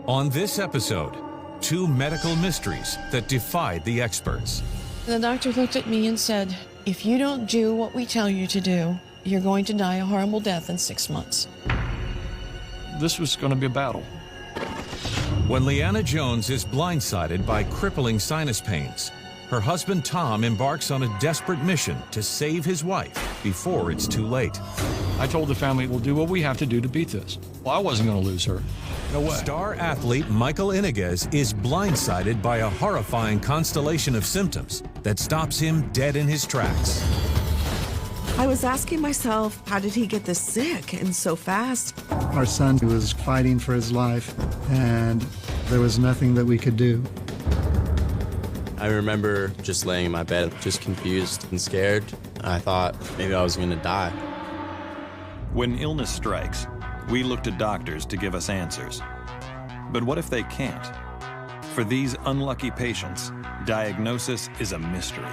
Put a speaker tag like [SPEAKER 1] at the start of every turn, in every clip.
[SPEAKER 1] On this episode, two medical mysteries that defied the experts.
[SPEAKER 2] The doctor looked at me and said, if you don't do what we tell you to do, you're going to die a horrible death in 6 months.
[SPEAKER 3] This was going to be a battle.
[SPEAKER 1] When Leanna Jones is blindsided by crippling sinus pains, her husband Tom embarks on a desperate mission to save his wife before it's too late.
[SPEAKER 3] I told the family, we'll do what we have to do to beat this. Well, I wasn't going to lose her. No way.
[SPEAKER 1] Star athlete Michael Iniguez is blindsided by a horrifying constellation of symptoms that stops him dead in his tracks.
[SPEAKER 4] I was asking myself, how did he get this sick and so fast?
[SPEAKER 5] Our son was fighting for his life, and there was nothing that we could do.
[SPEAKER 6] I remember just laying in my bed, just confused and scared. I thought maybe I was going to die.
[SPEAKER 7] When illness strikes, we look to doctors to give us answers. But what if they can't? For these unlucky patients, diagnosis is a mystery.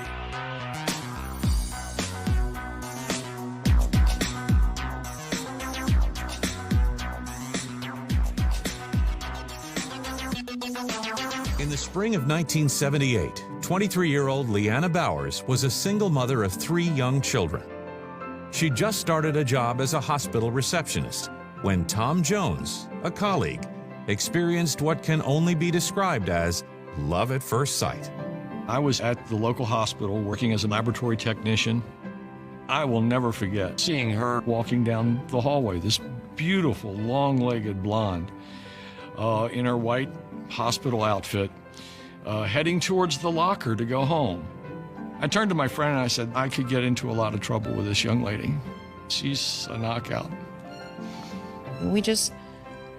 [SPEAKER 1] In the spring of 1978, 23-year-old Leanna Bowers was a single mother of 3 young children. She just started a job as a hospital receptionist when Tom Jones, a colleague, experienced what can only be described as love at first sight.
[SPEAKER 3] I was at the local hospital working as a laboratory technician. I will never forget seeing her walking down the hallway, this beautiful, long-legged blonde in her white hospital outfit, heading towards the locker to go home. I turned to my friend and I said, I could get into a lot of trouble with this young lady. She's a knockout.
[SPEAKER 2] We just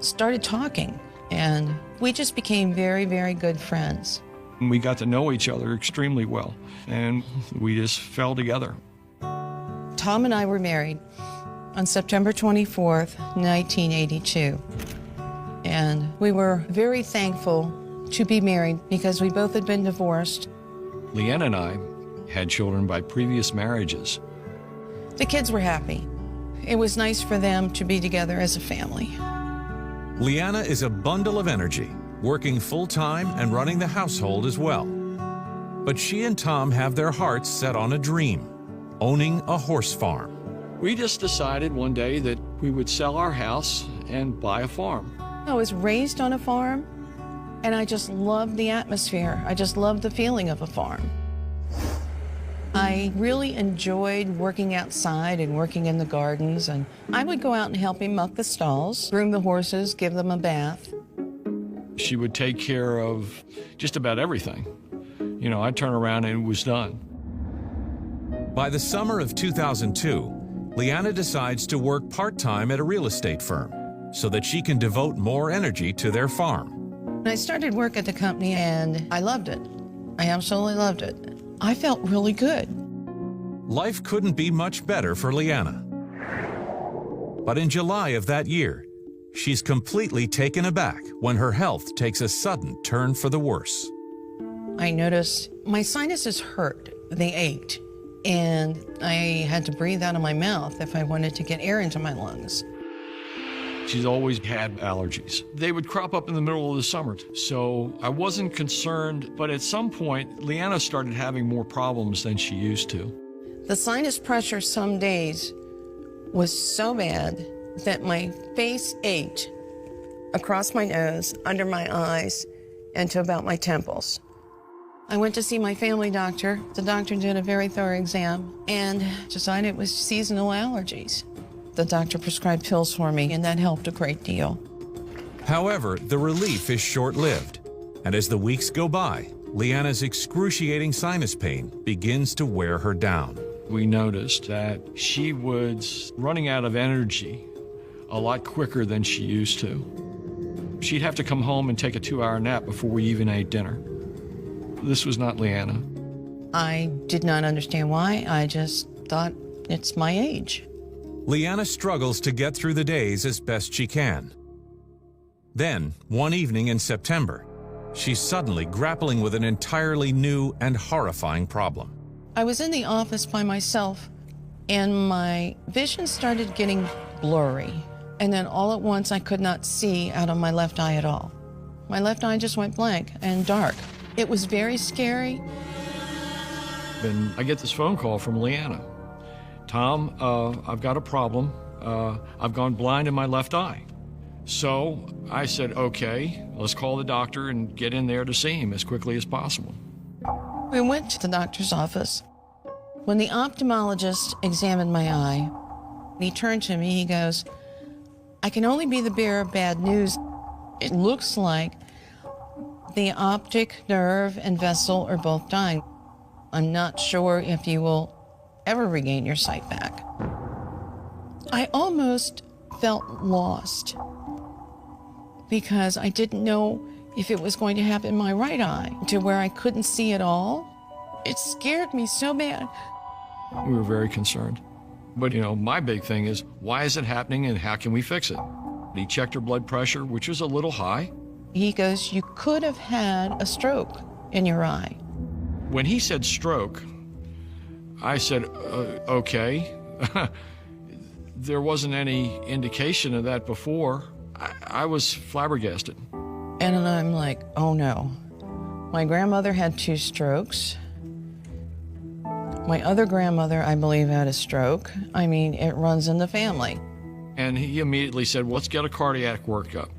[SPEAKER 2] started talking, and we just became very, very good friends.
[SPEAKER 3] And we got to know each other extremely well, and we just fell together.
[SPEAKER 2] Tom and I were married on September 24th, 1982. And we were very thankful to be married because we both had been divorced.
[SPEAKER 3] Leanna and I had children by previous marriages.
[SPEAKER 2] The kids were happy. It was nice for them to be together as a family.
[SPEAKER 1] Leanna is a bundle of energy, working full-time and running the household as well. But she and Tom have their hearts set on a dream, owning a horse farm.
[SPEAKER 3] We just decided one day that we would sell our house and buy a farm.
[SPEAKER 2] I was raised on a farm, and I just loved the atmosphere. I just loved the feeling of a farm. I really enjoyed working outside and working in the gardens, and I would go out and help him muck the stalls, groom the horses, give them a bath.
[SPEAKER 3] She would take care of just about everything. You know, I'd turn around and it was done.
[SPEAKER 1] By the summer of 2002, Leanna decides to work part-time at a real estate firm so that she can devote more energy to their farm.
[SPEAKER 2] I started work at the company, and I loved it. I absolutely loved it. I felt really good.
[SPEAKER 1] Life couldn't be much better for Leanna. But in July of that year, she's completely taken aback when her health takes a sudden turn for the worse.
[SPEAKER 2] I noticed my sinuses hurt. They ached, and I had to breathe out of my mouth if I wanted to get air into my lungs.
[SPEAKER 3] She's always had allergies. They would crop up in the middle of the summer, so I wasn't concerned, but at some point, Leanna started having more problems than she used to.
[SPEAKER 2] The sinus pressure some days was so bad that my face ached across my nose, under my eyes, and to about my temples. I went to see my family doctor. The doctor did a very thorough exam and decided it was seasonal allergies. The doctor prescribed pills for me, and that helped a great deal.
[SPEAKER 1] However, the relief is short-lived, and as the weeks go by, Leanna's excruciating sinus pain begins to wear her down.
[SPEAKER 3] We noticed that she was running out of energy a lot quicker than she used to. She'd have to come home and take a 2-hour nap before we even ate dinner. This was not Leanna.
[SPEAKER 2] I did not understand why. I just thought it's my age.
[SPEAKER 1] Leanna struggles to get through the days as best she can. Then, one evening in September, she's suddenly grappling with an entirely new and horrifying problem.
[SPEAKER 2] I was in the office by myself, and my vision started getting blurry. And then all at once, I could not see out of my left eye at all. My left eye just went blank and dark. It was very scary.
[SPEAKER 3] And I get this phone call from Leanna. Tom, I've got a problem. I've gone blind in my left eye. So I said, okay, let's call the doctor and get in there to see him as quickly as possible.
[SPEAKER 2] We went to the doctor's office. When the ophthalmologist examined my eye, he turned to me, he goes, I can only be the bearer of bad news. It looks like the optic nerve and vessel are both dying. I'm not sure if you will ever regain your sight back. I almost felt lost because I didn't know if it was going to happen in my right eye to where I couldn't see at all. It scared me so bad.
[SPEAKER 3] We were very concerned. But, my big thing is, why is it happening and how can we fix it? He checked her blood pressure, which was a little high.
[SPEAKER 2] He goes, you could have had a stroke in your eye.
[SPEAKER 3] When he said stroke, I said, okay. There wasn't any indication of that before. I was flabbergasted.
[SPEAKER 2] And I'm like, oh no. My grandmother had 2 strokes. My other grandmother, I believe, had a stroke. I mean, it runs in the family.
[SPEAKER 3] And he immediately said, well, let's get a cardiac workup.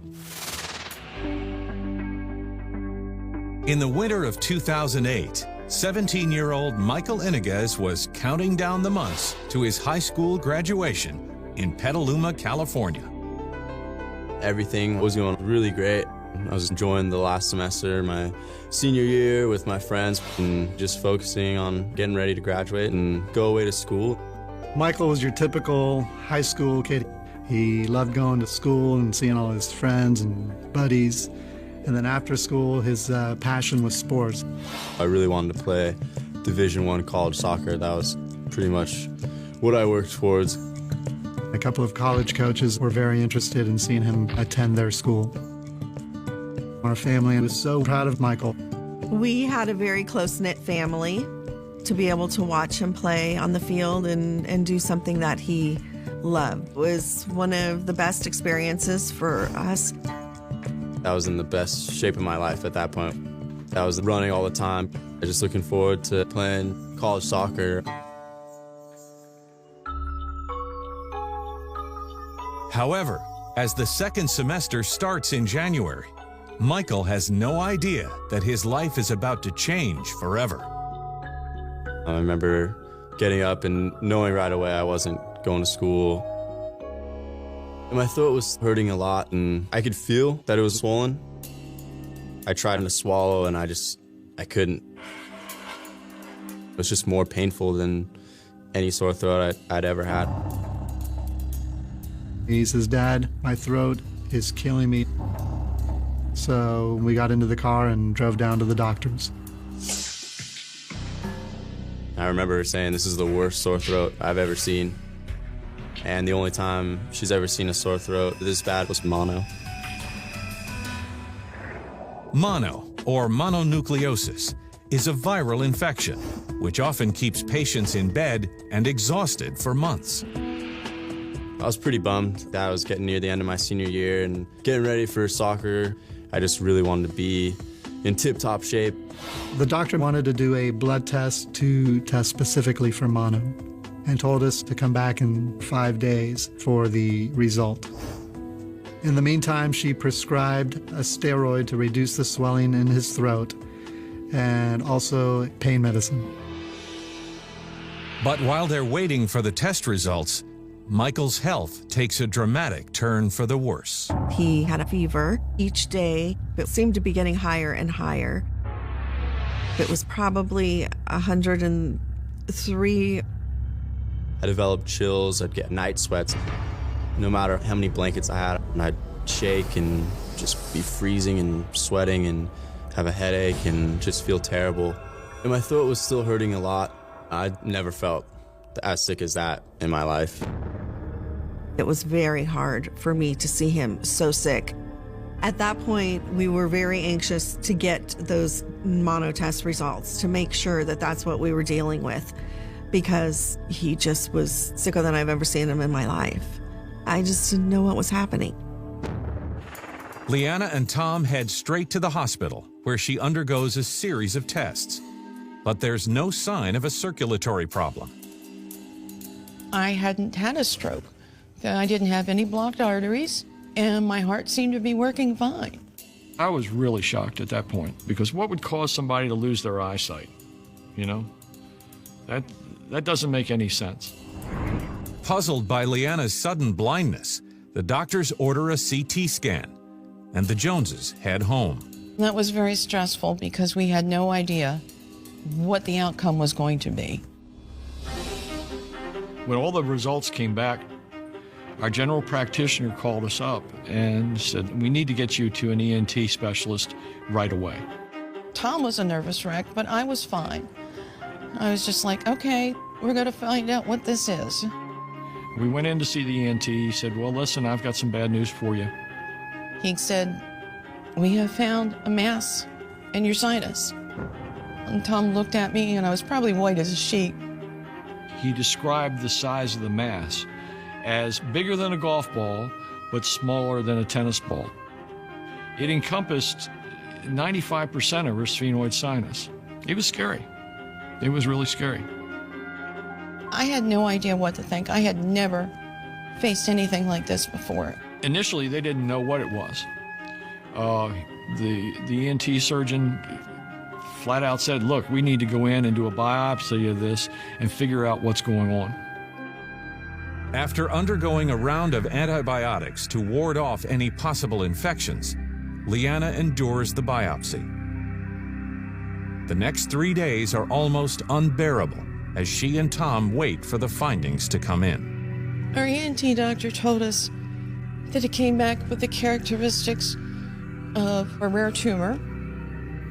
[SPEAKER 1] In the winter of 2008, 17-year-old Michael Iniguez was counting down the months to his high school graduation in Petaluma, California.
[SPEAKER 6] Everything was going really great. I was enjoying the last semester, my senior year with my friends, and just focusing on getting ready to graduate and go away to school.
[SPEAKER 5] Michael was your typical high school kid. He loved going to school and seeing all his friends and buddies. And then after school, his passion was sports.
[SPEAKER 6] I really wanted to play Division I college soccer. That was pretty much what I worked towards.
[SPEAKER 5] A couple of college coaches were very interested in seeing him attend their school. Our family was so proud of Michael.
[SPEAKER 4] We had a very close-knit family. To be able to watch him play on the field and do something that he loved was one of the best experiences for us.
[SPEAKER 6] I was in the best shape of my life at that point. I was running all the time. I was just looking forward to playing college soccer.
[SPEAKER 1] However, as the second semester starts in January, Michael has no idea that his life is about to change forever.
[SPEAKER 6] I remember getting up and knowing right away I wasn't going to school. And my throat was hurting a lot, and I could feel that it was swollen. I tried to swallow, and I couldn't. It was just more painful than any sore throat I'd ever had.
[SPEAKER 5] He says, Dad, my throat is killing me. So we got into the car and drove down to the doctor's.
[SPEAKER 6] I remember her saying this is the worst sore throat I've ever seen. And the only time she's ever seen a sore throat this bad was mono.
[SPEAKER 1] Mono, or mononucleosis, is a viral infection, which often keeps patients in bed and exhausted for months.
[SPEAKER 6] I was pretty bummed that I was getting near the end of my senior year and getting ready for soccer. I just really wanted to be in tip-top shape.
[SPEAKER 5] The doctor wanted to do a blood test to test specifically for mono and told us to come back in 5 days for the result. In the meantime, she prescribed a steroid to reduce the swelling in his throat and also pain medicine.
[SPEAKER 1] But while they're waiting for the test results, Michael's health takes a dramatic turn for the worse.
[SPEAKER 4] He had a fever each day. It seemed to be getting higher and higher. It was probably 103.
[SPEAKER 6] I developed chills, I'd get night sweats. No matter how many blankets I had, I'd shake and just be freezing and sweating and have a headache and just feel terrible. And my throat was still hurting a lot. I'd never felt as sick as that in my life.
[SPEAKER 4] It was very hard for me to see him so sick. At that point, we were very anxious to get those mono test results to make sure that that's what we were dealing with, because he just was sicker than I've ever seen him in my life. I just didn't know what was happening.
[SPEAKER 1] Leanna and Tom head straight to the hospital, where she undergoes a series of tests. But there's no sign of a circulatory problem.
[SPEAKER 2] I hadn't had a stroke. I didn't have any blocked arteries, and my heart seemed to be working fine.
[SPEAKER 3] I was really shocked at that point, because what would cause somebody to lose their eyesight? You know? That doesn't make any sense.
[SPEAKER 1] Puzzled by Leanna's sudden blindness, the doctors order a CT scan, and the Joneses head home.
[SPEAKER 2] That was very stressful because we had no idea what the outcome was going to be.
[SPEAKER 3] When all the results came back, our general practitioner called us up and said, we need to get you to an ENT specialist right away.
[SPEAKER 2] Tom was a nervous wreck, but I was fine. I was just like, okay, we're going to find out what this is.
[SPEAKER 3] We went in to see the ENT. He said, well, listen, I've got some bad news for you.
[SPEAKER 2] He said, we have found a mass in your sinus. And Tom looked at me, and I was probably white as a sheet.
[SPEAKER 3] He described the size of the mass as bigger than a golf ball, but smaller than a tennis ball. It encompassed 95% of her sphenoid sinus. It was scary. It was really scary.
[SPEAKER 2] I had no idea what to think. I had never faced anything like this before.
[SPEAKER 3] Initially, they didn't know what it was. The ENT surgeon flat out said, look, we need to go in and do a biopsy of this and figure out what's going on.
[SPEAKER 1] After undergoing a round of antibiotics to ward off any possible infections, Leanna endures the biopsy. The next 3 days are almost unbearable as she and Tom wait for the findings to come in.
[SPEAKER 2] Our ENT doctor told us that it came back with the characteristics of a rare tumor.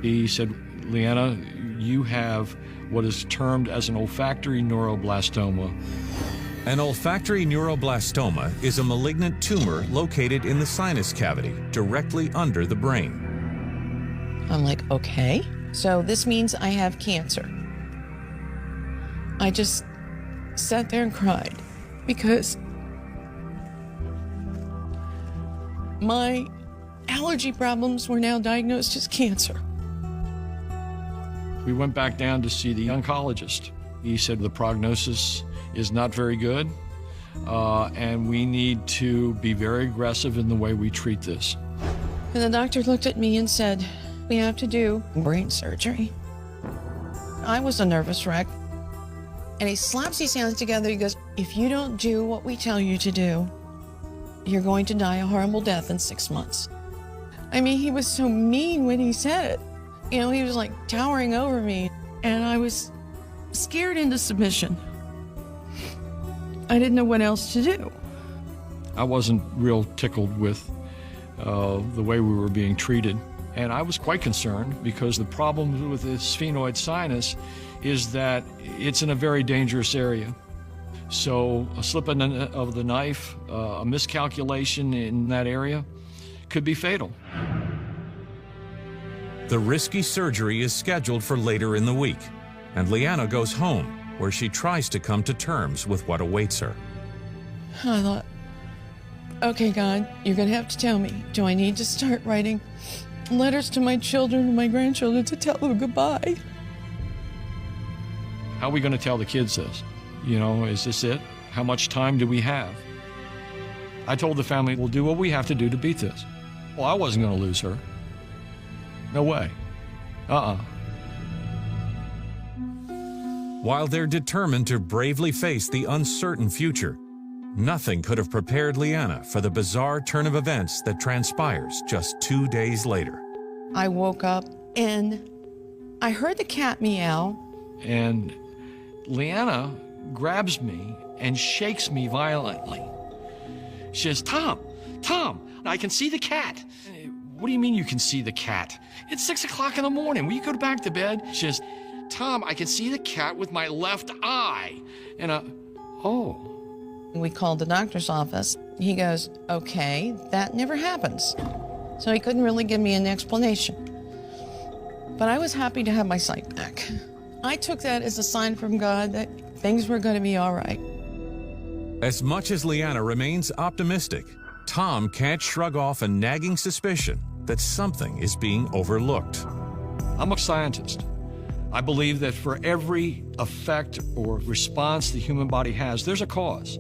[SPEAKER 3] He said, Leanna, you have what is termed as an olfactory neuroblastoma.
[SPEAKER 1] An olfactory neuroblastoma is a malignant tumor located in the sinus cavity, directly under the brain.
[SPEAKER 2] I'm like, okay, so this means I have cancer. I just sat there and cried because my allergy problems were now diagnosed as cancer.
[SPEAKER 3] We went back down to see the oncologist. He said the prognosis is not very good, and we need to be very aggressive in the way we treat this.
[SPEAKER 2] And the doctor looked at me and said, we have to do brain surgery. I was a nervous wreck. And he slaps his hands together. He goes, if you don't do what we tell you to do, you're going to die a horrible death in 6 months. I mean, he was so mean when he said it. You know, he was like towering over me, and I was scared into submission. I didn't know what else to do.
[SPEAKER 3] I wasn't real tickled with the way we were being treated. And I was quite concerned because the problem with the sphenoid sinus is that it's in a very dangerous area. So a slip of the knife, a miscalculation in that area could be fatal.
[SPEAKER 1] The risky surgery is scheduled for later in the week, and Leanna goes home, where she tries to come to terms with what awaits her.
[SPEAKER 2] I thought, okay, God, you're going to have to tell me. Do I need to start writing letters to my children and my grandchildren to tell them goodbye?
[SPEAKER 3] How are we going to tell the kids this? You know, is this it? How much time do we have? I told the family, we'll do what we have to do to beat this. Well, I wasn't going to lose her. No way.
[SPEAKER 1] While they're determined to bravely face the uncertain future, nothing could have prepared Leanna for the bizarre turn of events that transpires just 2 days later.
[SPEAKER 2] I woke up and I heard the cat meow.
[SPEAKER 3] And Leanna grabs me and shakes me violently. She says, Tom, I can see the cat. What do you mean you can see the cat? It's 6 o'clock in the morning. Will you go back to bed? She says, Tom, I can see the cat with my left eye. And
[SPEAKER 2] We called the doctor's office. He goes, okay, that never happens. So he couldn't really give me an explanation. But I was happy to have my sight back. I took that as a sign from God that things were going to be all right.
[SPEAKER 1] As much as Leanna remains optimistic, Tom can't shrug off a nagging suspicion that something is being overlooked.
[SPEAKER 3] I'm a scientist. I believe that for every effect or response the human body has, there's a cause.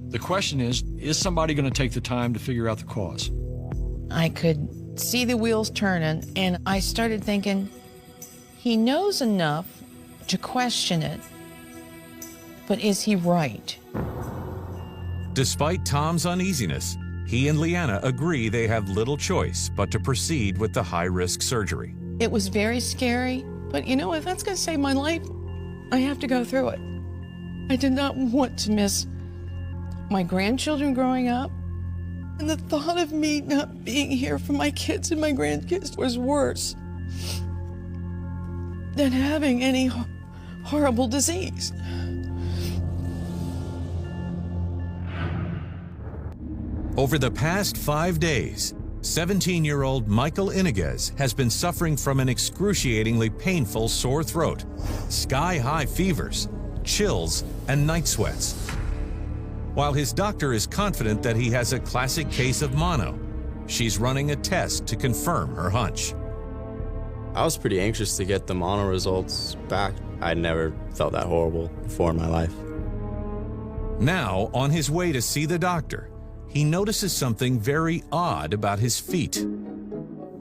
[SPEAKER 3] The question is somebody going to take the time to figure out the cause?
[SPEAKER 2] I could see the wheels turning, and I started thinking, he knows enough to question it, but is he right?
[SPEAKER 1] Despite Tom's uneasiness, he and Leanna agree they have little choice but to proceed with the high-risk surgery.
[SPEAKER 2] It was very scary, but you know, if that's going to save my life, I have to go through it. I did not want to miss my grandchildren growing up, and the thought of me not being here for my kids and my grandkids was worse than having any horrible disease.
[SPEAKER 1] Over the past 5 days, 17-year-old Michael Iniguez has been suffering from an excruciatingly painful sore throat, sky-high fevers, chills, and night sweats. While his doctor is confident that he has a classic case of mono, she's running a test to confirm her hunch.
[SPEAKER 6] I was pretty anxious to get the mono results back. I'd never felt that horrible before in my life.
[SPEAKER 1] Now, on his way to see the doctor, he notices something very odd about his feet.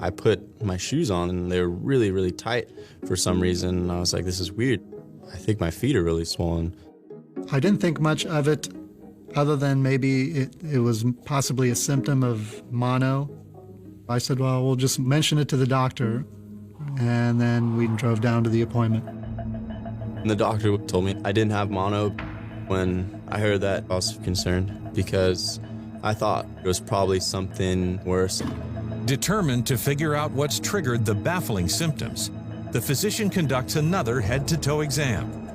[SPEAKER 6] I put my shoes on and they were really, really tight for some reason. And I was like, this is weird. I think my feet are really swollen.
[SPEAKER 5] I didn't think much of it other than maybe it was possibly a symptom of mono. I said, well, we'll just mention it to the doctor. And then we drove down to the appointment.
[SPEAKER 6] And the doctor told me I didn't have mono. When I heard that, I was concerned because I thought it was probably something worse.
[SPEAKER 1] Determined to figure out what's triggered the baffling symptoms, the physician conducts another head-to-toe exam.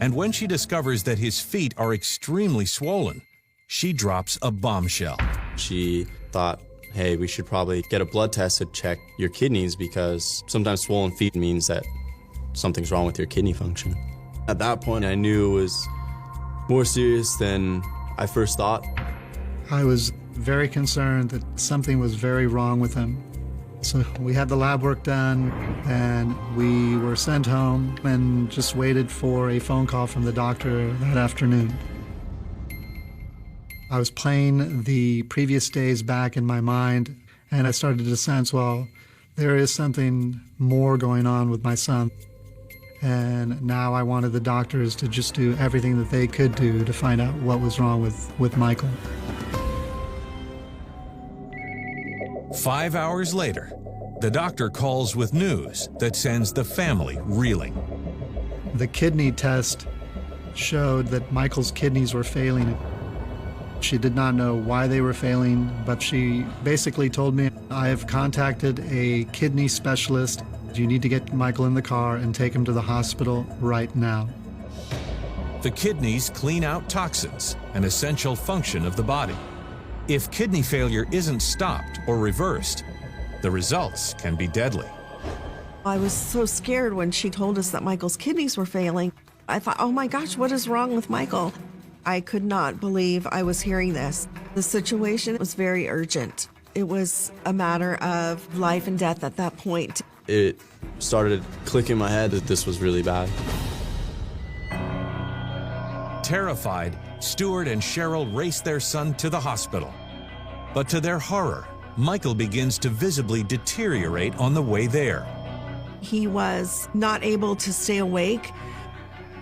[SPEAKER 1] And when she discovers that his feet are extremely swollen, she drops a bombshell.
[SPEAKER 6] She thought, hey, we should probably get a blood test to check your kidneys because sometimes swollen feet means that something's wrong with your kidney function. At that point, I knew it was more serious than I first thought.
[SPEAKER 5] I was very concerned that something was very wrong with him. So we had the lab work done and we were sent home and just waited for a phone call from the doctor that afternoon. I was playing the previous days back in my mind and I started to sense, well, there is something more going on with my son. And now I wanted the doctors to just do everything that they could do to find out what was wrong with Michael.
[SPEAKER 1] 5 hours later, the doctor calls with news that sends the family reeling.
[SPEAKER 5] The kidney test showed that Michael's kidneys were failing. She did not know why they were failing, but she basically told me, I have contacted a kidney specialist. You need to get Michael in the car and take him to the hospital right now.
[SPEAKER 1] The kidneys clean out toxins, an essential function of the body. If kidney failure isn't stopped or reversed, the results can be deadly.
[SPEAKER 4] I was so scared when she told us that Michael's kidneys were failing. I thought, oh my gosh, what is wrong with Michael? I could not believe I was hearing this. The situation was very urgent. It was a matter of life and death at that point.
[SPEAKER 6] It started clicking in my head that this was really bad.
[SPEAKER 1] Terrified, Stuart and Cheryl race their son to the hospital. But to their horror, Michael begins to visibly deteriorate on the way there.
[SPEAKER 4] He was not able to stay awake.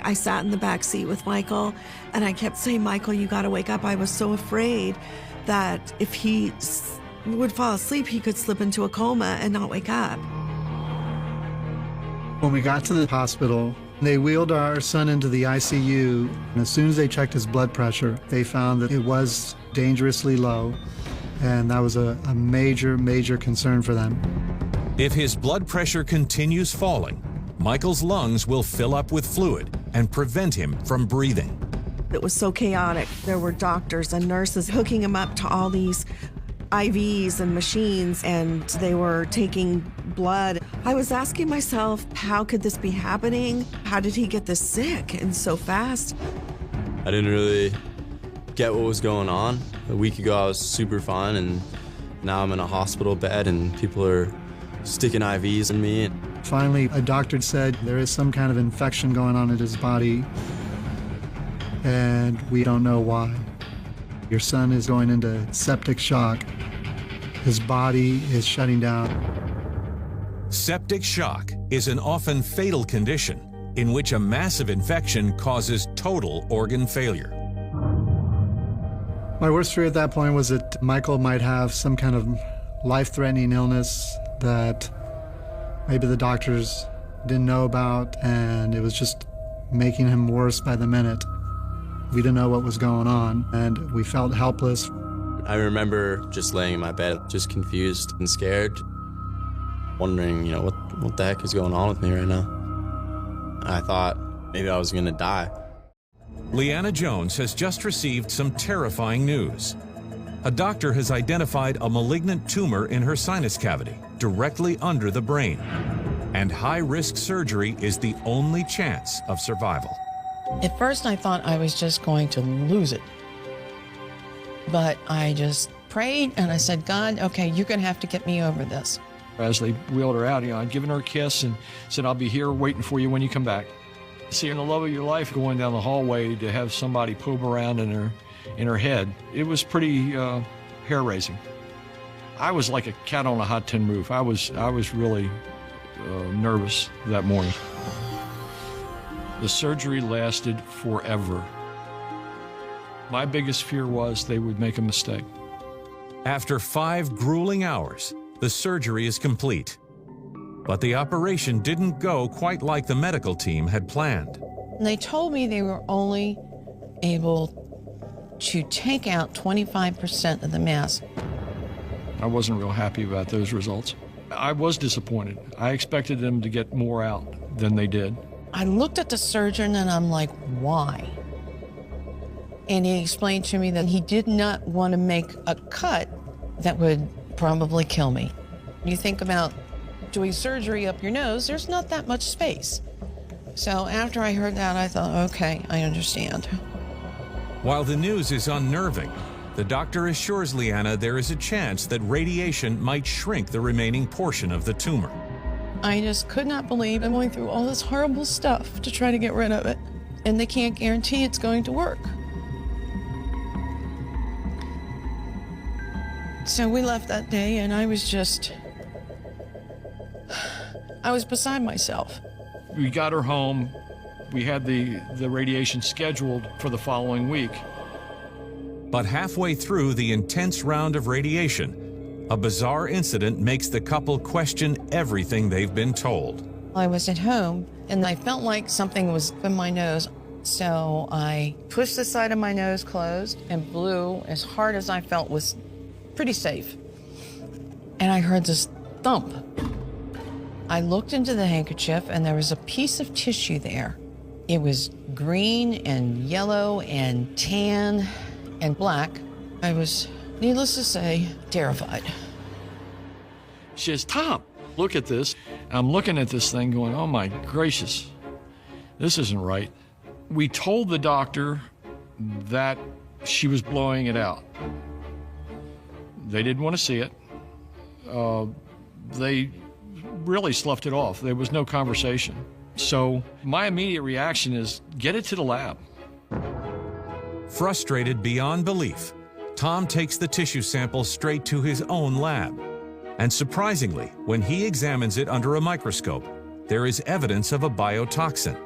[SPEAKER 4] I sat in the back seat with Michael and I kept saying, Michael, you got to wake up. I was so afraid that if he would fall asleep, he could slip into a coma and not wake up.
[SPEAKER 5] When we got to the hospital, they wheeled our son into the ICU, and as soon as they checked his blood pressure, they found that it was dangerously low, and that was a major, major concern for them.
[SPEAKER 1] If his blood pressure continues falling, Michael's lungs will fill up with fluid and prevent him from breathing.
[SPEAKER 4] It was so chaotic. There were doctors and nurses hooking him up to all these IVs and machines, and they were taking blood. I was asking myself, how could this be happening? How did he get this sick and so fast?
[SPEAKER 6] I didn't really get what was going on. A week ago, I was super fine, and now I'm in a hospital bed, and people are sticking IVs in me.
[SPEAKER 5] Finally, a doctor said there is some kind of infection going on in his body, and we don't know why. Your son is going into septic shock. His body is shutting down.
[SPEAKER 1] Septic shock is an often fatal condition in which a massive infection causes total organ failure.
[SPEAKER 5] My worst fear at that point was that Michael might have some kind of life-threatening illness that maybe the doctors didn't know about, and it was just making him worse by the minute. We didn't know what was going on, and we felt helpless.
[SPEAKER 6] I remember just laying in my bed, just confused and scared, wondering, you know, what the heck is going on with me right now? I thought maybe I was gonna die.
[SPEAKER 1] Leanna Jones has just received some terrifying news. A doctor has identified a malignant tumor in her sinus cavity, directly under the brain. And high-risk surgery is the only chance of survival.
[SPEAKER 2] At first, I thought I was just going to lose it. But I just prayed and I said, God, okay, you're going to have to get me over this.
[SPEAKER 3] As they wheeled her out, I'd given her a kiss and said, I'll be here waiting for you when you come back. Seeing the love of your life going down the hallway to have somebody poop around in her head, it was pretty hair-raising. I was like a cat on a hot tin roof. I was really nervous that morning. The surgery lasted forever. My biggest fear was they would make a mistake.
[SPEAKER 1] After 5 grueling hours, the surgery is complete. But the operation didn't go quite like the medical team had planned.
[SPEAKER 2] They told me they were only able to take out 25% of the mass.
[SPEAKER 3] I wasn't real happy about those results. I was disappointed. I expected them to get more out than they did.
[SPEAKER 2] I looked at the surgeon and I'm like, why? And he explained to me that he did not want to make a cut that would probably kill me. You think about doing surgery up your nose, there's not that much space. So after I heard that, I thought, okay, I understand.
[SPEAKER 1] While the news is unnerving, the doctor assures Leanna there is a chance that radiation might shrink the remaining portion of the tumor.
[SPEAKER 2] I just could not believe I'm going through all this horrible stuff to try to get rid of it. And they can't guarantee it's going to work. So we left that day and I was beside myself.
[SPEAKER 3] We got her home. We had the radiation scheduled for the following week.
[SPEAKER 1] But halfway through the intense round of radiation, a bizarre incident makes the couple question everything they've been told.
[SPEAKER 2] I was at home and I felt like something was in my nose. So I pushed the side of my nose closed and blew as hard as I felt was pretty safe. And I heard this thump. I looked into the handkerchief and there was a piece of tissue there. It was green and yellow and tan and black. I was, needless to say, terrified.
[SPEAKER 3] She says, Tom, look at this. I'm looking at this thing going, oh my gracious, this isn't right. We told the doctor that she was blowing it out. They didn't want to see it. They really sloughed it off. There was no conversation. So my immediate reaction is, get it to the lab.
[SPEAKER 1] Frustrated beyond belief, Tom takes the tissue sample straight to his own lab. And surprisingly, when he examines it under a microscope, there is evidence of a biotoxin,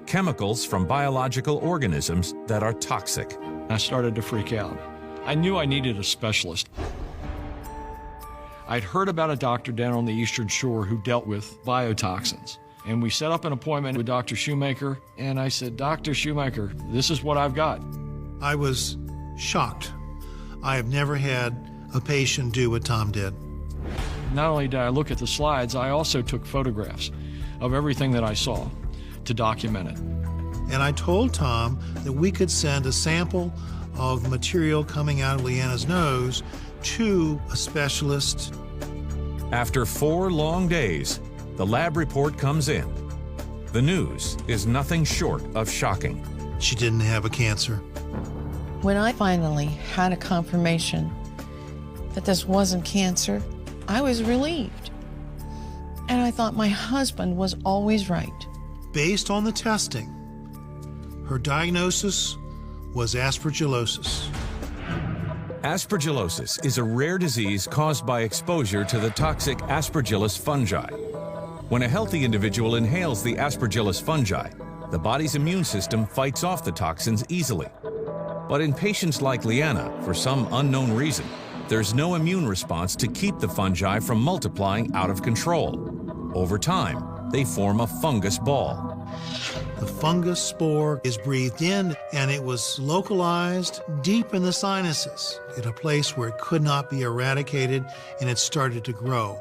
[SPEAKER 1] chemicals from biological organisms that are toxic.
[SPEAKER 3] I started to freak out. I knew I needed a specialist. I'd heard about a doctor down on the Eastern Shore who dealt with biotoxins. And we set up an appointment with Dr. Shoemaker, and I said, Dr. Shoemaker, this is what I've got.
[SPEAKER 8] I was shocked. I have never had a patient do what Tom did.
[SPEAKER 3] Not only did I look at the slides, I also took photographs of everything that I saw to document it.
[SPEAKER 8] And I told Tom that we could send a sample of material coming out of Leanna's nose to a specialist.
[SPEAKER 1] After 4 long days, the lab report comes in. The news is nothing short of shocking.
[SPEAKER 8] She didn't have a cancer.
[SPEAKER 2] When I finally had a confirmation that this wasn't cancer, I was relieved. And I thought my husband was always right.
[SPEAKER 8] Based on the testing, her diagnosis was aspergillosis.
[SPEAKER 1] Aspergillosis is a rare disease caused by exposure to the toxic Aspergillus fungi. When a healthy individual inhales the Aspergillus fungi, the body's immune system fights off the toxins easily. But in patients like Leanna, for some unknown reason, there's no immune response to keep the fungi from multiplying out of control. Over time, they form a fungus ball.
[SPEAKER 8] The fungus spore is breathed in, and it was localized deep in the sinuses, in a place where it could not be eradicated, and it started to grow.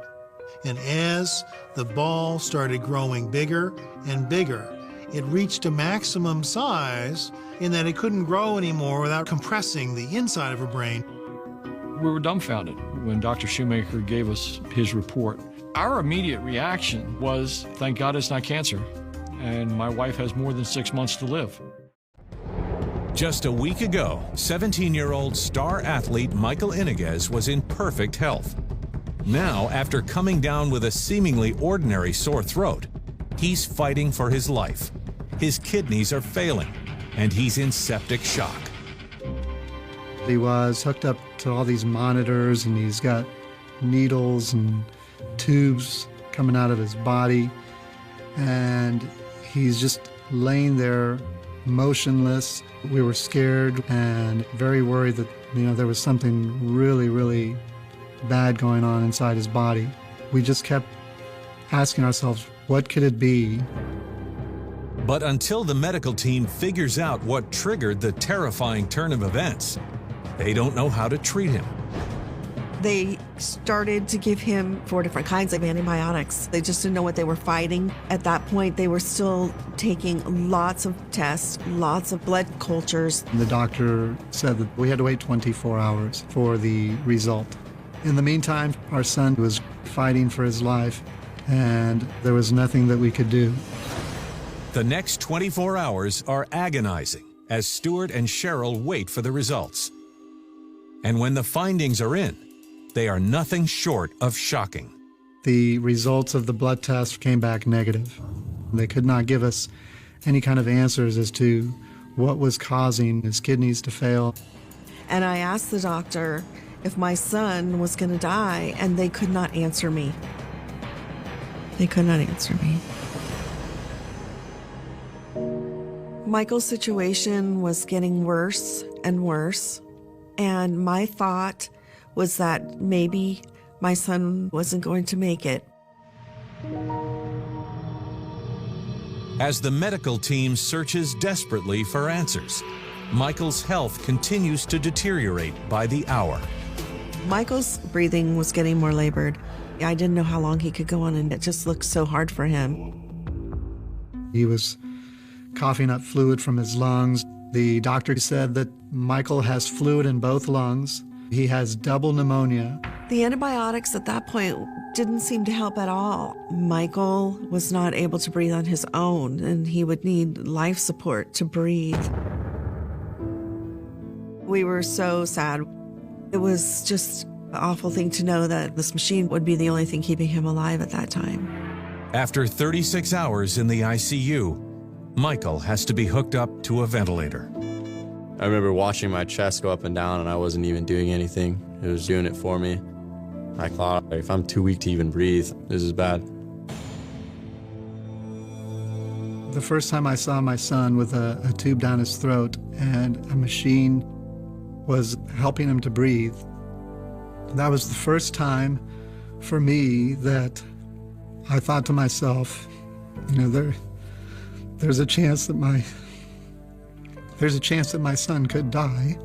[SPEAKER 8] And as the ball started growing bigger and bigger, it reached a maximum size in that it couldn't grow anymore without compressing the inside of her brain.
[SPEAKER 3] We were dumbfounded when Dr. Shoemaker gave us his report. Our immediate reaction was, thank God it's not cancer, and my wife has more than 6 months to live.
[SPEAKER 1] Just a week ago, 17-year-old star athlete Michael Iniguez was in perfect health. Now, after coming down with a seemingly ordinary sore throat, he's fighting for his life. His kidneys are failing, and he's in septic shock.
[SPEAKER 5] He was hooked up to all these monitors, and he's got needles and tubes coming out of his body, and he's just laying there motionless. We were scared and very worried that, there was something really, really bad going on inside his body. We just kept asking ourselves, what could it be?
[SPEAKER 1] But until the medical team figures out what triggered the terrifying turn of events, they don't know how to treat him.
[SPEAKER 4] They started to give him 4 different kinds of antibiotics. They just didn't know what they were fighting. At that point, they were still taking lots of tests, lots of blood cultures.
[SPEAKER 5] The doctor said that we had to wait 24 hours for the result. In the meantime, our son was fighting for his life, and there was nothing that we could do.
[SPEAKER 1] The next 24 hours are agonizing as Stuart and Cheryl wait for the results. And when the findings are in, they are nothing short of shocking.
[SPEAKER 5] The results of the blood test came back negative. They could not give us any kind of answers as to what was causing his kidneys to fail.
[SPEAKER 4] And I asked the doctor if my son was going to die, and they could not answer me. They could not answer me. Michael's situation was getting worse and worse, and my thought was that maybe my son wasn't going to make it.
[SPEAKER 1] As the medical team searches desperately for answers, Michael's health continues to deteriorate by the hour.
[SPEAKER 4] Michael's breathing was getting more labored. I didn't know how long he could go on, and it just looked so hard for him.
[SPEAKER 5] He was coughing up fluid from his lungs. The doctor said that Michael has fluid in both lungs. He has double pneumonia.
[SPEAKER 4] The antibiotics at that point didn't seem to help at all. Michael was not able to breathe on his own, and he would need life support to breathe. We were so sad. It was just an awful thing to know that this machine would be the only thing keeping him alive at that time.
[SPEAKER 1] After 36 hours in the ICU, Michael has to be hooked up to a ventilator.
[SPEAKER 6] I remember watching my chest go up and down, and I wasn't even doing anything. It was doing it for me. I thought, if I'm too weak to even breathe, this is bad.
[SPEAKER 5] The first time I saw my son with a tube down his throat and a machine was helping him to breathe, that was the first time for me that I thought to myself, there's a chance that my son could die.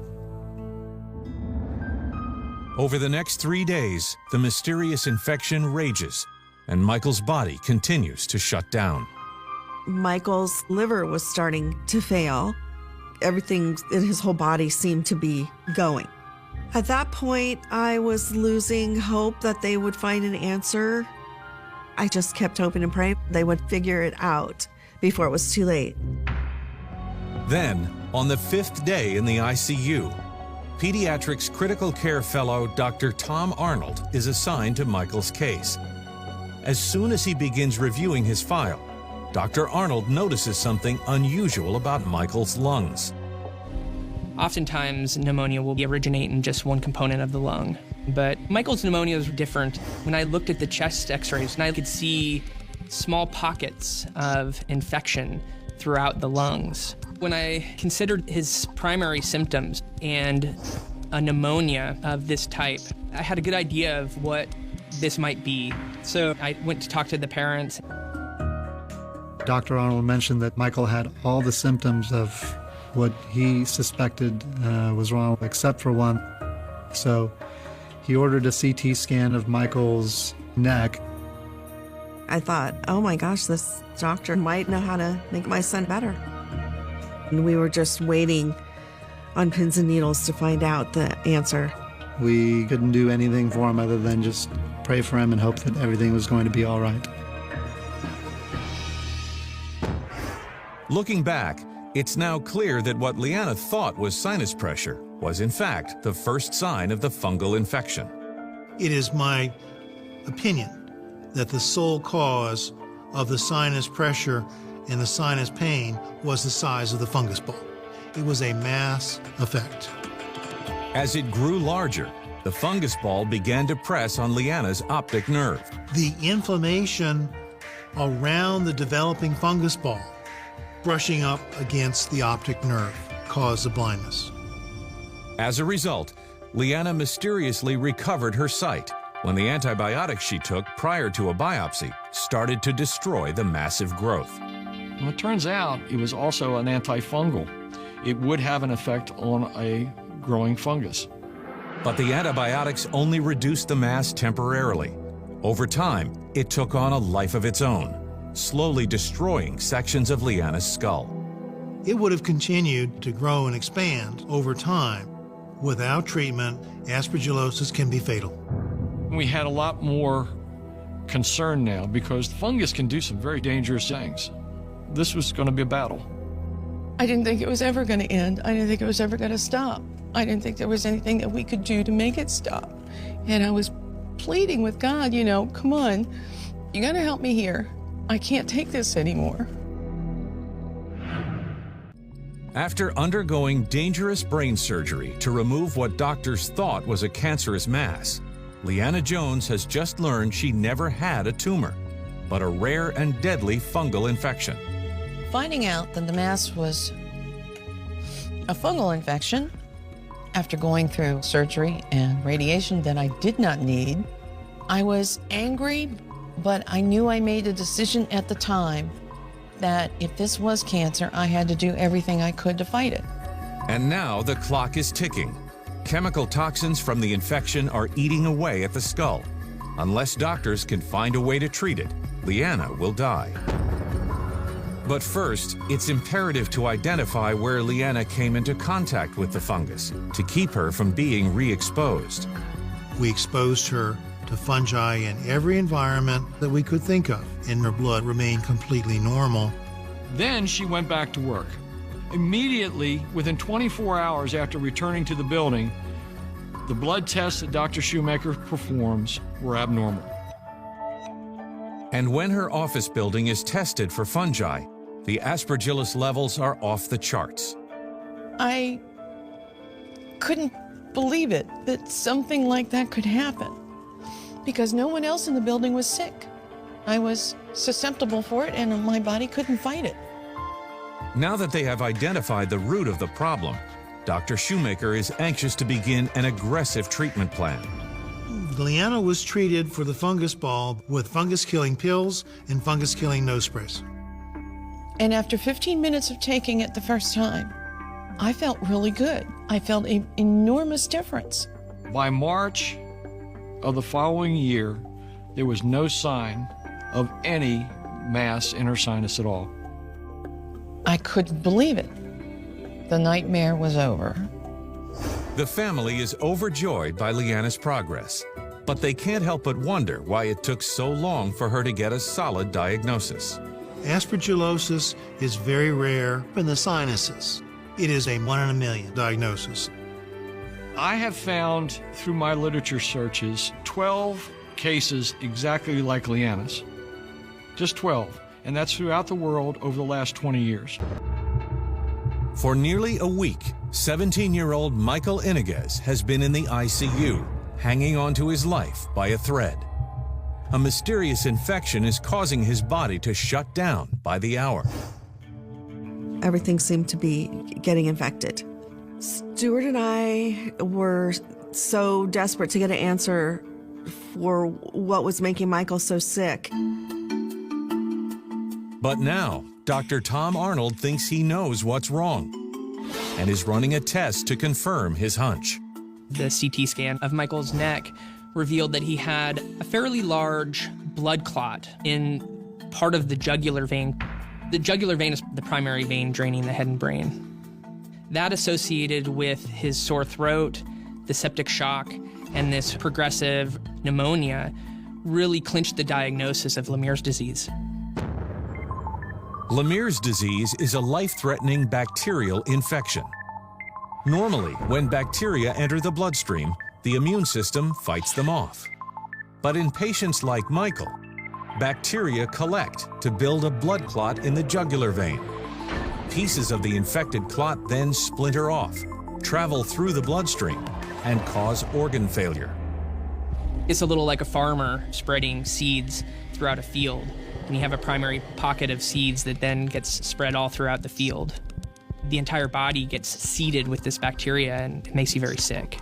[SPEAKER 1] Over the next 3 days, the mysterious infection rages, and Michael's body continues to shut down.
[SPEAKER 4] Michael's liver was starting to fail. Everything in his whole body seemed to be going. At that point, I was losing hope that they would find an answer. I just kept hoping and praying they would figure it out before it was too late.
[SPEAKER 1] Then, On the 5th day in the ICU, Pediatrics Critical Care Fellow Dr. Tom Arnold is assigned to Michael's case. As soon as he begins reviewing his file, Dr. Arnold notices something unusual about Michael's lungs.
[SPEAKER 9] Oftentimes, pneumonia will originate in just one component of the lung. But Michael's pneumonia was different. When I looked at the chest x-rays, and I could see small pockets of infection throughout the lungs. When I considered his primary symptoms and a pneumonia of this type, I had a good idea of what this might be. So I went to talk to the parents.
[SPEAKER 5] Dr. Arnold mentioned that Michael had all the symptoms of what he suspected was wrong, except for one. So he ordered a CT scan of Michael's neck.
[SPEAKER 4] I thought, oh my gosh, this doctor might know how to make my son better. And we were just waiting on pins and needles to find out the answer.
[SPEAKER 5] We couldn't do anything for him other than just pray for him and hope that everything was going to be all right.
[SPEAKER 1] Looking back, it's now clear that what Leanna thought was sinus pressure was in fact the first sign of the fungal infection.
[SPEAKER 8] It is my opinion that the sole cause of the sinus pressure and the sinus pain was the size of the fungus ball. It was a mass effect.
[SPEAKER 1] As it grew larger, the fungus ball began to press on Leanna's optic nerve.
[SPEAKER 8] The inflammation around the developing fungus ball brushing up against the optic nerve caused the blindness.
[SPEAKER 1] As a result, Leanna mysteriously recovered her sight when the antibiotics she took prior to a biopsy started to destroy the massive growth.
[SPEAKER 3] Well, it turns out it was also an antifungal. It would have an effect on a growing fungus.
[SPEAKER 1] But the antibiotics only reduced the mass temporarily. Over time, it took on a life of its own, slowly destroying sections of Leanna's skull.
[SPEAKER 8] It would have continued to grow and expand over time. Without treatment, aspergillosis can be fatal.
[SPEAKER 3] We had a lot more concern now because fungus can do some very dangerous things. This was going to be a battle.
[SPEAKER 2] I didn't think it was ever going to end. I didn't think it was ever going to stop. I didn't think there was anything that we could do to make it stop. And I was pleading with God, you know, come on, you got to help me here. I can't take this anymore.
[SPEAKER 1] After undergoing dangerous brain surgery to remove what doctors thought was a cancerous mass, Leanna Jones has just learned she never had a tumor, but a rare and deadly fungal infection.
[SPEAKER 2] Finding out that the mass was a fungal infection after going through surgery and radiation that I did not need, I was angry, but I knew I made a decision at the time that if this was cancer, I had to do everything I could to fight it.
[SPEAKER 1] And now the clock is ticking. Chemical toxins from the infection are eating away at the skull. Unless doctors can find a way to treat it, Leanna will die. But first, it's imperative to identify where Leanna came into contact with the fungus to keep her from being re-exposed.
[SPEAKER 8] We exposed her to fungi in every environment that we could think of, and her blood remained completely normal.
[SPEAKER 3] Then she went back to work. Immediately, within 24 hours after returning to the building, the blood tests that Dr. Shoemaker performs were abnormal.
[SPEAKER 1] And when her office building is tested for fungi, the aspergillus levels are off the charts.
[SPEAKER 2] I couldn't believe it, that something like that could happen, because no one else in the building was sick. I was susceptible for it, and my body couldn't fight it.
[SPEAKER 1] Now that they have identified the root of the problem, Dr. Shoemaker is anxious to begin an aggressive treatment plan.
[SPEAKER 8] Leanna was treated for the fungus ball with fungus-killing pills and fungus-killing nose sprays.
[SPEAKER 2] And after 15 minutes of taking it the first time, I felt really good. I felt an enormous difference.
[SPEAKER 3] By March of the following year, there was no sign of any mass in her sinus at all.
[SPEAKER 2] I couldn't believe it. The nightmare was over.
[SPEAKER 1] The family is overjoyed by Leanna's progress, but they can't help but wonder why it took so long for her to get a solid diagnosis.
[SPEAKER 8] Aspergillosis is very rare in the sinuses. It is a 1 in a million diagnosis.
[SPEAKER 3] I have found through my literature searches 12 cases exactly like Leanna's. Just 12. And that's throughout the world over the last 20 years.
[SPEAKER 1] For nearly a week, 17-year-old Michael Iniguez has been in the ICU, hanging on to his life by a thread. A mysterious infection is causing his body to shut down by the hour.
[SPEAKER 4] Everything seemed to be getting infected. Stuart and I were so desperate to get an answer for what was making Michael so sick.
[SPEAKER 1] But now, Dr. Tom Arnold thinks he knows what's wrong and is running a test to confirm his hunch.
[SPEAKER 9] The CT scan of Michael's neck revealed that he had a fairly large blood clot in part of the jugular vein. The jugular vein is the primary vein draining the head and brain. That associated with his sore throat, the septic shock, and this progressive pneumonia really clinched the diagnosis of Lemierre's disease.
[SPEAKER 1] Lemierre's disease is a life-threatening bacterial infection. Normally, when bacteria enter the bloodstream, the immune system fights them off. But in patients like Michael, bacteria collect to build a blood clot in the jugular vein. Pieces of the infected clot then splinter off, travel through the bloodstream, and cause organ failure.
[SPEAKER 9] It's a little like a farmer spreading seeds throughout a field, and you have a primary pocket of seeds that then gets spread all throughout the field. The entire body gets seeded with this bacteria, and it makes you very sick.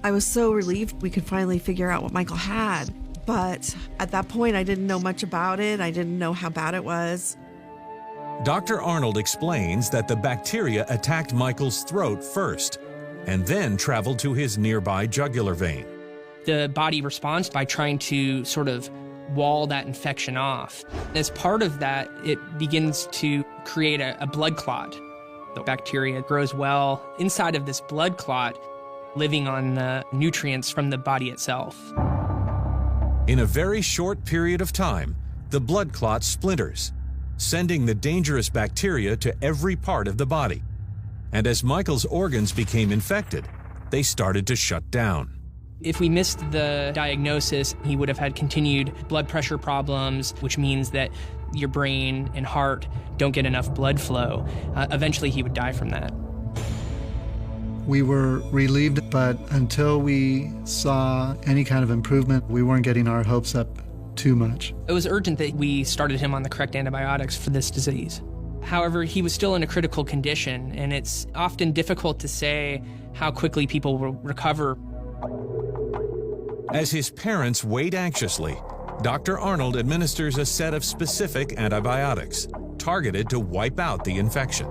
[SPEAKER 4] I was so relieved we could finally figure out what Michael had, but at that point I didn't know much about it. I didn't know how bad it was.
[SPEAKER 1] Dr. Arnold explains that the bacteria attacked Michael's throat first and then traveled to his nearby jugular vein.
[SPEAKER 9] The body responds by trying to sort of wall that infection off. As part of that, it begins to create a blood clot. The bacteria grows well inside of this blood clot, living on the nutrients from the body itself.
[SPEAKER 1] In a very short period of time, the blood clot splinters, sending the dangerous bacteria to every part of the body. And as Michael's organs became infected, they started to shut down.
[SPEAKER 9] If we missed the diagnosis, he would have had continued blood pressure problems, which means that your brain and heart don't get enough blood flow. Eventually, he would die from that.
[SPEAKER 5] We were relieved, but until we saw any kind of improvement, we weren't getting our hopes up too much.
[SPEAKER 9] It was urgent that we started him on the correct antibiotics for this disease. However, he was still in a critical condition, and it's often difficult to say how quickly people will recover.
[SPEAKER 1] As his parents wait anxiously, Dr. Arnold administers a set of specific antibiotics targeted to wipe out the infection.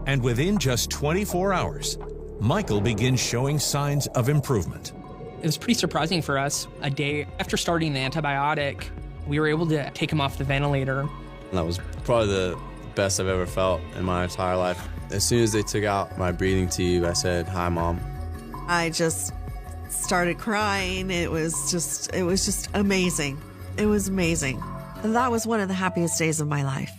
[SPEAKER 1] And within just 24 hours, Michael begins showing signs of improvement.
[SPEAKER 9] It was pretty surprising for us. A day after starting the antibiotic, we were able to take him off the ventilator.
[SPEAKER 6] That was probably the best I've ever felt in my entire life. As soon as they took out my breathing tube, I said, "Hi, Mom."
[SPEAKER 4] I just started crying. It was just amazing. It was amazing. And that was one of the happiest days of my life.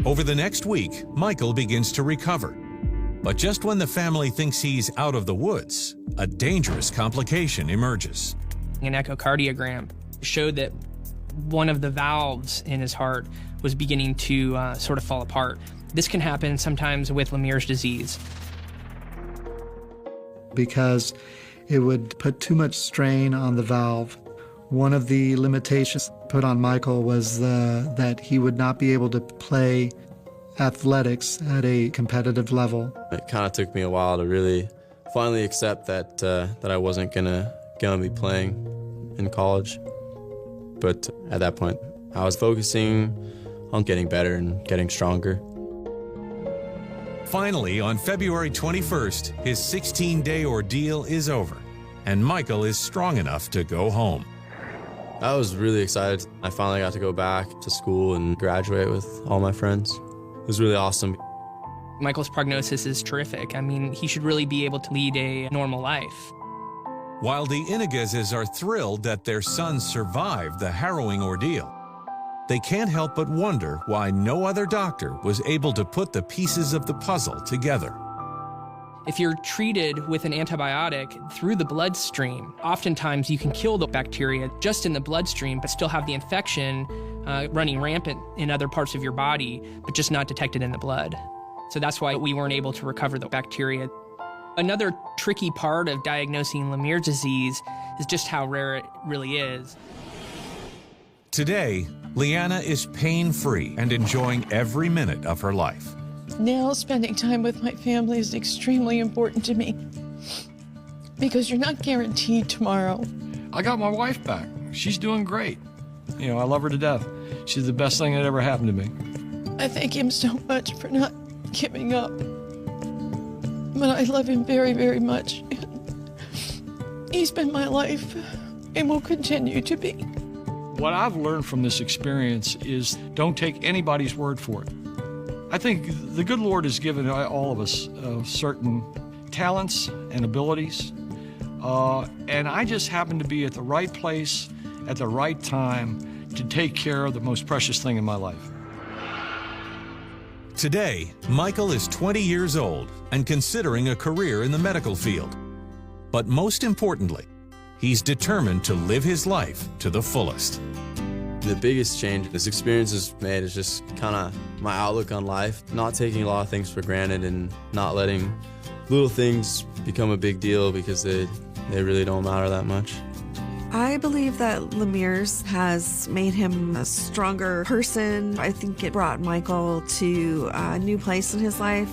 [SPEAKER 1] Over the next week, Michael begins to recover. But just when the family thinks he's out of the woods, a dangerous complication emerges.
[SPEAKER 9] An echocardiogram showed that one of the valves in his heart was beginning to sort of fall apart. This can happen sometimes with Lemierre's disease.
[SPEAKER 5] Because it would put too much strain on the valve. One of the limitations put on Michael was that he would not be able to play athletics at a competitive level.
[SPEAKER 6] It kind of took me a while to really finally accept that I wasn't gonna be playing in college. But at that point, I was focusing on getting better and getting stronger.
[SPEAKER 1] Finally, on February 21st, his 16-day ordeal is over, and Michael is strong enough to go home.
[SPEAKER 6] I was really excited. I finally got to go back to school and graduate with all my friends. It was really awesome.
[SPEAKER 9] Michael's prognosis is terrific. I mean, he should really be able to lead a normal life.
[SPEAKER 1] While the Iniguezes are thrilled that their son survived the harrowing ordeal, they can't help but wonder why no other doctor was able to put the pieces of the puzzle together.
[SPEAKER 9] If you're treated with an antibiotic through the bloodstream, oftentimes you can kill the bacteria just in the bloodstream, but still have the infection running rampant in other parts of your body, but just not detected in the blood. So that's why we weren't able to recover the bacteria. Another tricky part of diagnosing Lemierre's disease is just how rare it really is.
[SPEAKER 1] Today, Leanna is pain-free and enjoying every minute of her life.
[SPEAKER 2] Now, spending time with my family is extremely important to me because you're not guaranteed tomorrow.
[SPEAKER 3] I got my wife back. She's doing great. You know, I love her to death. She's the best thing that ever happened to me.
[SPEAKER 2] I thank him so much for not giving up. But I love him very, very much. He's been my life and will continue to be.
[SPEAKER 3] What I've learned from this experience is don't take anybody's word for it. I think the good Lord has given all of us certain talents and abilities, and I just happen to be at the right place at the right time to take care of the most precious thing in my life.
[SPEAKER 1] Today, Michael is 20 years old and considering a career in the medical field. But most importantly, he's determined to live his life to the fullest.
[SPEAKER 6] The biggest change this experience has made is just kind of my outlook on life, not taking a lot of things for granted and not letting little things become a big deal because they really don't matter that much.
[SPEAKER 4] I believe that Lemierre's has made him a stronger person. I think it brought Michael to a new place in his life.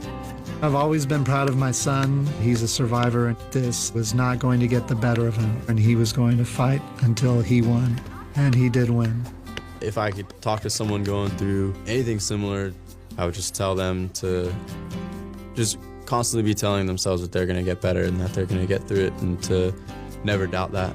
[SPEAKER 5] I've always been proud of my son. He's a survivor, and this was not going to get the better of him, and he was going to fight until he won, and he did win.
[SPEAKER 6] If I could talk to someone going through anything similar, I would just tell them to just constantly be telling themselves that they're going to get better and that they're going to get through it and to never doubt that.